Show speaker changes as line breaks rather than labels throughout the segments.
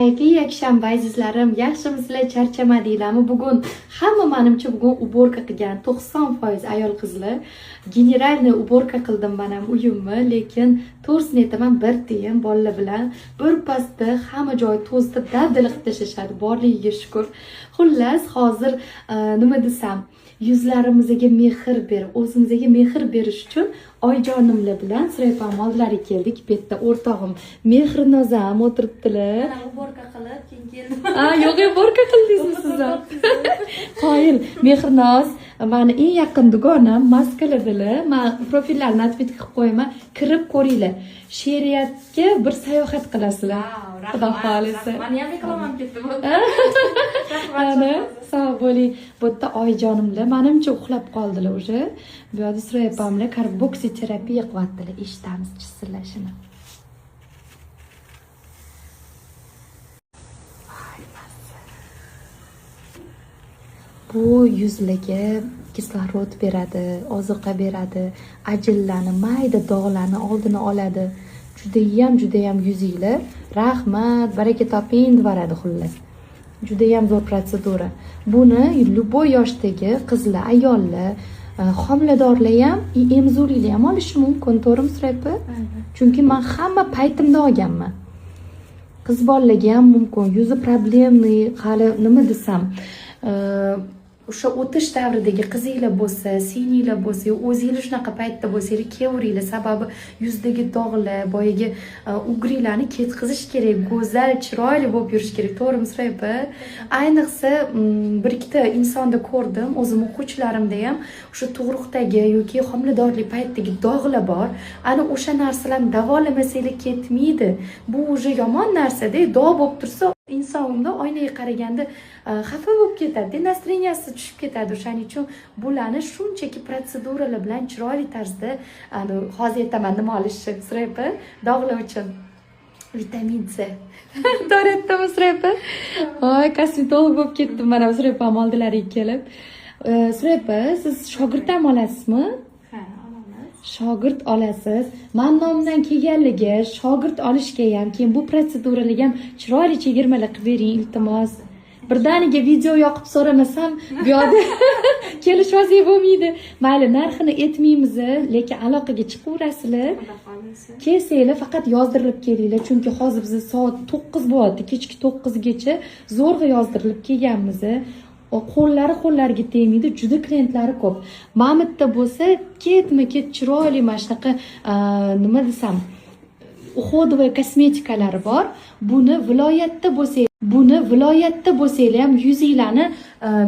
Kayfiy yakshanba azizlarim, yaxshimisizlar, charchamadinglarmi? Bugun hamma menimcha bugun uborka qilgan 90% ayol qizlar. Generalni uborka qildim men ham uyimni, lekin to'g'risini aytaman, bir tiyin bolalar bilan bir pasda hamma joy to'zitib dabdala qilib tashlashadi, borligiga shukr. Xullas, hozir nima desam, yuzlarimizga mehr berib, o'zimizga mehr berish uchun oyijonimlar bilan Suraypam oldilariga keldik. Bu yerda o'rtog'im Mehrinoz ham o'tiribdilar.
Mana uborka qilib, keyin keldim.
Yo'q, uborka qildingizmi siz ham? Qoyil, Mehrinoz, meni eng yaqin dugonam Moskvadalar. Men profillarni atvet qilib qo'yaman, kirib ko'ringlar. She'riyatga bir sayohat qilasizlar. Xudo xolisa.
Meni ham reklamam ketdi bu.
Ana, sog' bo'ling. Bu yerda oyijonimlar menimcha uxlab qoldilar уже. Bu yerda Suraypamlar karboksi terapiya qilyaptilar. Eshitamiz chisillashini. Bu yuzlarga kislorod beradi, ozuqa beradi, ajinlarni, mayda dog'larni oldini oladi. Judayam yuzinglar rahmat, baraka toping deb beradi xullas. Judayam zo'r protsedura. Buni любой yoshdagi qizlar, ayollar, homiladorlar ham, emzorliklar ham olishi mumkin, to'g'rimi Suraypa? Chunki men hamma paytimda olganman. Qiz bolalarga ham mumkin, yuzi problemli, hali nima desam, o'sha o'tish davridagi qizinglar bo'lsa, seninglar bo'lsa, o'zinglar shunaqa paytda bo'lsanglar, kelavringlar, sababi yuzdagi dog'lar, boyagi ugrilarni ketqizish kerak, go'zal, chiroyli bo'lib yurish kerak, to'g'rimi Suraypa? Ayniqsa bir ikkita insonda ko'rdim, o'zim o'quvchilarimda ham o'sha tug'ruqdagi yoki homiladorlik paytidagi dog'lar bor. Ana o'sha narsalarni davolamasangiz ketmaydi. Bu уже yomon narsa-da, dog' bo'lib tursa inson unda oynaga qaraganda xafa bo'lib ketadi, настроенияsi tushib ketadi. O'shaning uchun bularni shunchaki protseduralar bilan chiroyli tarzda, hozir aytaman nima olishni Suraypa, dog'lar uchun vitamin C. To'g'ri aytdimmi Suraypa? Voy, kosmetolog bo'lib ketdim mana Suraypam oldilariga kelib. Suraypa, siz shogird ham olasizmi? Shogird olasiz. Men nomdan kelganligi shogird olishga ham, keyin bu protseduralarga ham chiroyli chegirmalar qilib bering, iltimos. Birdaniga video yoqib so'ramasam, bu yoqda kelishmasak bo'lmaydi. Mayli, narxini aytmaymiz, lekin aloqaga chiqaverasizlar. Kelsanglar faqat yozdirilib kelinglar, chunki hozir biz soat 9 bo'ldi, kechki 9 gacha zo'rg'a yozdirilib kelganmiz. Qo'llariga tegmaydi, juda klientlari ko'p. Mamutda bo'lsa, ketma-ket chiroyli mana shunaqa nima desam, uходовый kosmetikalari bor. Buni viloyatda bo'lsanglar ham yuzinglarni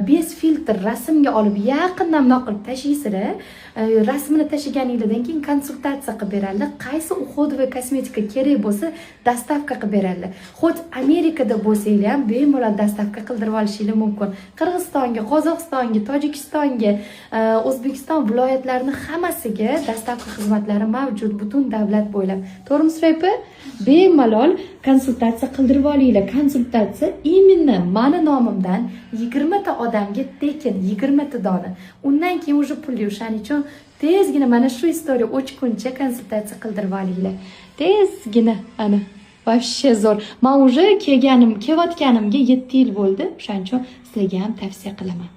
bez filtr rasmga olib yaqindan qilib tashlaysizlar. Rasmini tashlaganingizdan keyin konsultatsiya qilib beradilar. Qaysi uходовый kosmetika kerak bo'lsa, dostavka qilib beradilar. Xo'sh, Amerikada bo'lsanglar ham bemalol dostavka qildirib olishingiz mumkin. Qirg'izistonga, Qozog'istonga, Tojikistonga, O'zbekiston viloyatlarining hammasiga dostavka xizmatlari mavjud, butun davlat bo'ylab. To'g'rimi Suraypa? Bemalol konsultatsiya qildirib olinglar. Konsultatsiya именно meni nomimdan 20 ta odamga tekin, 20 ta dona. Undan keyin уже pulli. O'shaning uchun tezgina mana shu istoriya o'chguncha konsultatsiya qildirib olinglar. Tezgina ana. Вообще zo'r. Men уже kelayotganimga 7 yil bo'ldi. O'shaning uchun sizlarga ham tavsiya qilaman.